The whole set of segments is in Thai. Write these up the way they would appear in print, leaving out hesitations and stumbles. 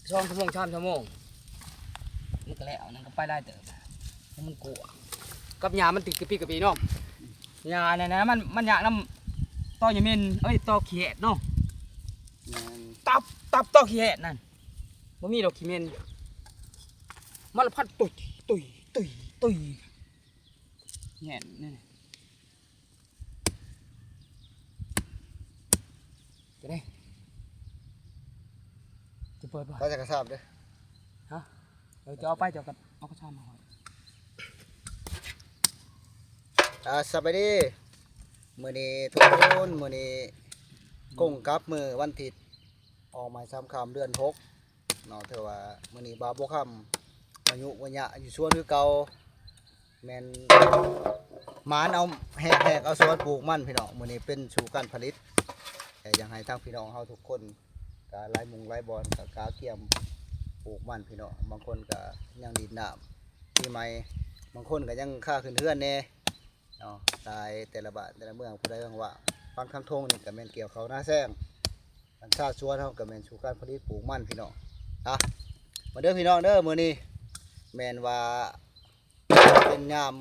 2 ชั่วโมง3 ชั่วโมงมันก็แล้วนั่นก็ไปได้เติบมันกลัวกับหญ้ามันติดกระปีกระปีเนาะหญ้าเนี่ยนะมันอยากน้ำต่อหญ้าเม่นต่อขี้แหดเนาะตับต่อขี้แหดนั่นบ่มีดอกขี้เม่นมันพัดตุยแหดนี่จะได้จะเปิดป่ะ ก็จะกระซับด้วยฮะจะเอาไปเจ้ากันเอากระชามาหอยสบายดีมื้อนี้ทุกคนมื้อนี้กุ้งกับมือวันอาทิตย์ออกหมาย3 ค่ำเดือน6เนาะเธอว่ามื้อนี้บาบ่ค่ำอายุวัยะอยู่สวนคือเก่าแม่นหมานเอาแหกเอาสวนปลูกมันพี่น้องมื้อนี้เป็นสู่การผลิตแต่อยากให้ทางพี่น้องเฮาทุกคนก็ไล่มุงไล่บอลก็กาเกี่ยมปลูกมันพี่น้องบางคนก็ยังดินน้ำปีใหม่บางคนก็ยังค่าขึ้นเฮือนแน่เนาะตายแต่ละบ้านแต่ละเมืองผู้ใดว่างฟังคำทงนี่ก็แม่นเกี่ยวเขาหน้าแซงทางชาติสวนเฮาก็แม่นสู่การผลิตปลูกมันพี่น้องมาเด้อพี่น้องเด้อมื้อนี้แม่นว่าเป็นยาม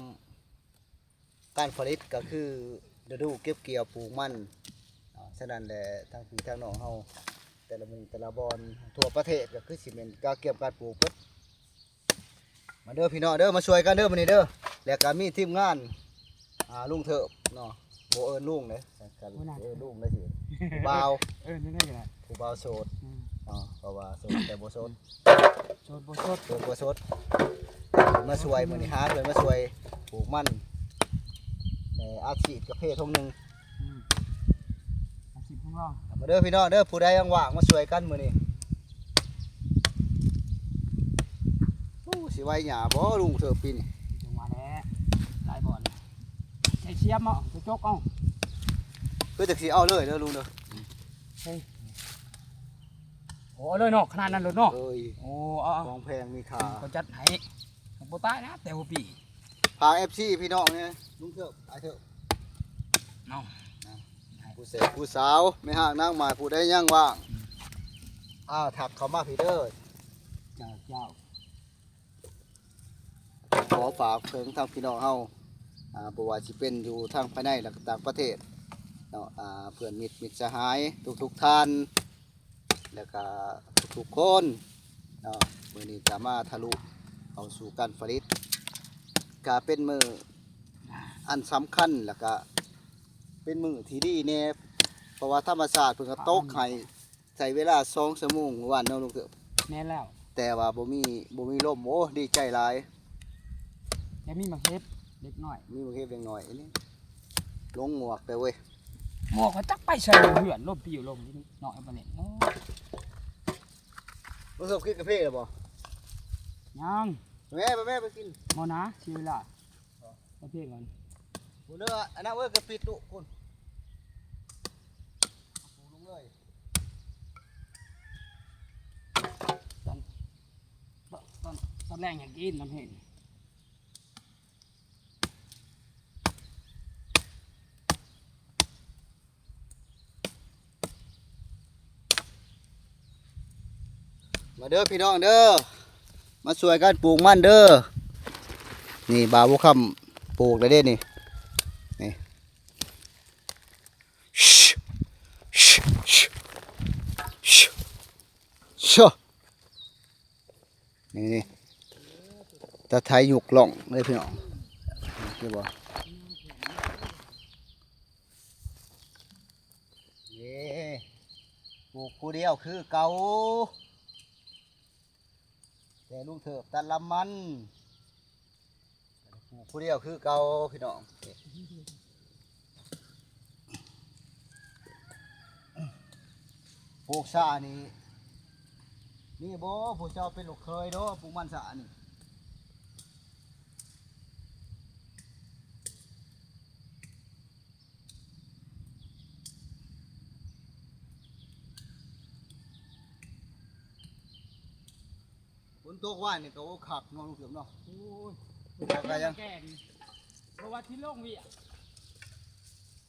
การผลิตก็คือฤดูเก็บเกี่ยวปลูกมันฉะนั้นแหละทางพี่ทางน้องเฮาแต่ละมุงแต่ละบอนทั่วประเทศก็คือสิแม่นการเก็บการปลูกเพิ่นมาเด้อพี่น้องเด้อมาช่วยกันเด้อมื้อนี้เด้อแล้วก็มีทีมงานลุงเถิบเนาะบ่เอิ้นลุงเด้กันลุงได้สิผู้บ่าวนี่ได้กันผู้บ่าวโสดเพราะว่าโสดแต่บ่โสดบ่สดมาช่วยมื้อนี้หาเพิ่นมาช่วยปลูกมันในอาชีพกาแฟทงนึงอาชีพของเรา มาเด้อพี่น้องเด้อผู้ใดว่างๆมาช่วยกันมื้อนี้สิไว้หญ้าบ่ลุงเถิบปีนี้จังหวะแล้วหลายบ่อนใช้เสียมเอาไปจกเอาคือจักสิเอาเลยเด้อลุงเด้อโอ้เลยเนาะขนาดนั้นเลยเนาะโอ้ของแพงมีค่าเขาจัดให้บ่ตายนะแต่หัวปีพา FC พี่น้องเนี่ยลุงเถิบเถิบเนาะผู้เสพผู้สาวไม่ห่างนางหมายผู้ใดยังว่างถักเข้ามาพี่เด้อเจ้าขอฝากเพิ่งทางพี่น้องเฮาบ่ว่าสิเป็นอยู่ทางภายในและต่างประเทศเนาะเพื่อนมิตรสหายทุกท่านแล้วก็ทุกคนเนาะมื้อนี้จะมาทะลุเข้าสู่การผลิตก็เป็นมื้ออันสำคัญแล้วก็เป็นมื้อที่ดีแน่เพราะว่าธรรมชาติเพิ่นก็ตกให้ใช้เวลา2 ชั่วโมงวันเนาะลุงเถิบแม่นแล้วแต่ว่าบ่มีลมโอ้ดีใจหลายแต่มีบางเฮ็ดเล็กน้อยมีบางเฮ็ดเล็กน้อยนี่ลงหมวกไปเว้ยหมวกก็จักไปใส่เหือนลมปิวลมนิดหน่อยบ่เนี่ยรู้สึกกินกาแฟหรือบ่ยังแม่ไปกินบ่นะสิเวลาโอเคก่อนผู้เด้ออันนั้นเว้ยกระปิดดุคุณผู้ลงเลยตอนแรกอยากกินน้ำเห็นมาเด้อพี่น้องเด้อมาช่วยกันปลูกมันเด้อนี่บ่าวคำปลูกได้เด้นี่นี่ตะไทยหยุกหล่องเลยพี่น้องใช่บ่ปลูกผู้เดียวคือเก่าแต่ลุงเถิบตัดลำมันปลูกผู้เดียวคือเก่าพี่น้องปลูกสานี่บ่ผู้เจ้าเป็นลูกเคยเด้อปลูกมันสานี่ฝนตกว่านี่ก็โอ้ขักนอนเกือบเนาะโอ้ยก็ยังเพราะว่าที่โล่งเวีย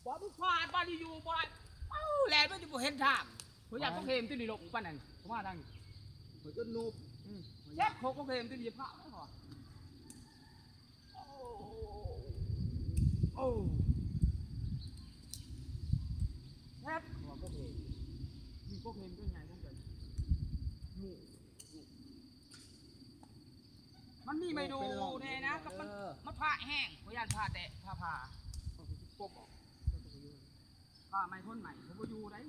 บ่ผู้ฟาดบ่อยู่บ่แลนด์มันจะบ่เห็นทางผมอยากต้องเห็นที่นี่ลงปานนั้นผมว่าทาง ข่อยจนนูบ แจ็คโคกเพลมที่มีผ้าไม่พอโอ้แทบหัวก็เพลมมีก็เพลมก็ไงต้องเกิดมันมีไม่ดูเนี่ยนะกับมันผ้าแห้งพยานผ้าแตะผ้าปบออกผ้าไม่พ้นใหม่เขาก็อยู่ได้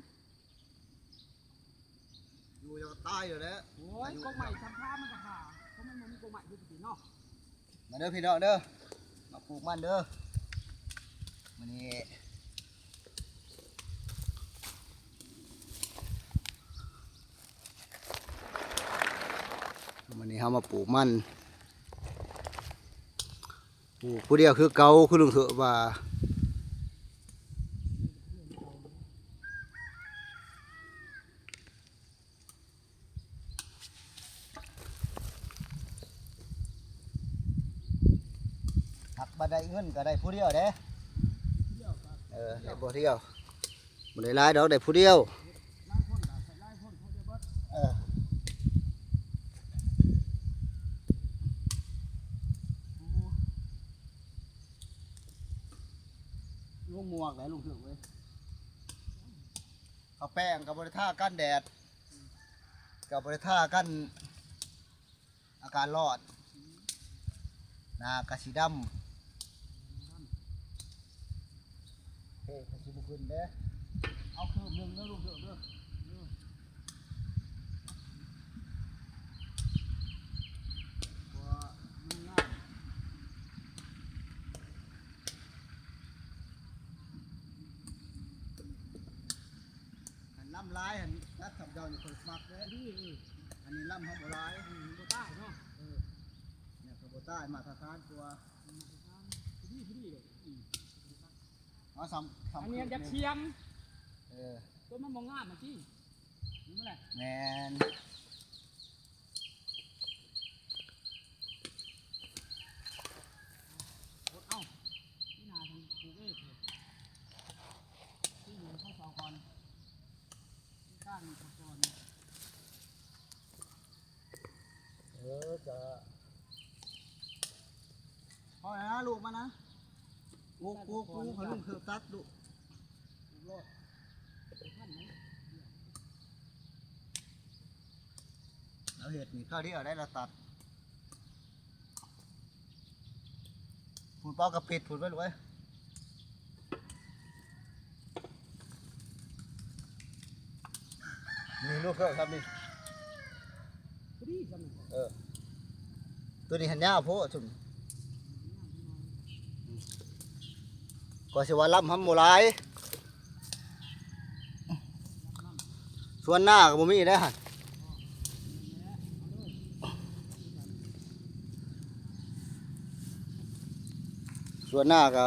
อยู่จะตายอยู่แล้ว โอ้ยกงใหม่ทำผ้ามันก็ผ้าเพราะมันมีกงใหม่ที่ติดเนาะ มาเด้อพี่น้องเด้อมาปลูกมันเด้อมันนี่เขามาปลูกมันปลูกผู้เดียวคือเก่าคือลุงเถอะว่าหักบันไดเงินก็ได้ผู้เดียวเด้ได้ผู้เดียวบันไดหลายดอกได้ผู้เดียวลุงหมวกไหนลุงเถอะเว้ยเอาแป้งกับบริท่ากั้นแดดกับบริท่ากั้นอาการรอดนากระสีดำเฮ้ยกระสีบุขึ้นเด้เอาคืบหนึ่งเด้อลุงเถอะเด้อล่ำร้ายอันนัดสับเจ้านี่คนสมัครเด้ออันนี้ล่ำเขาบ่ร้ายบ่ใต้เนาะเนี่ยเขาบ่ใต้มาตรฐานตัวเอาซ้ำ อันนี้จะเชียม เออ ต้นมันมองงามมันจี้นี่มันแหละ แมน เอ้านี่นาทำปลูกเองที่อยู่ข้าวซอยก่อนที่ก้านข้าวซอย จะพอแล้วนะลูกมานะกูเขาลุงเถือตัดดูเราเห็ดนี่ข้าวที่เอาได้เราตัดฝุ่นเป้ากระปิดฝุ่นไว้ด้วยนี่ลูกเขาครับนี่ตัวนี้หันยาวโพดจุ่มก็สิว่าล่ำหำโมลายส่วนหน้าก็บ่มีได้ฮะส่วนหน้าก็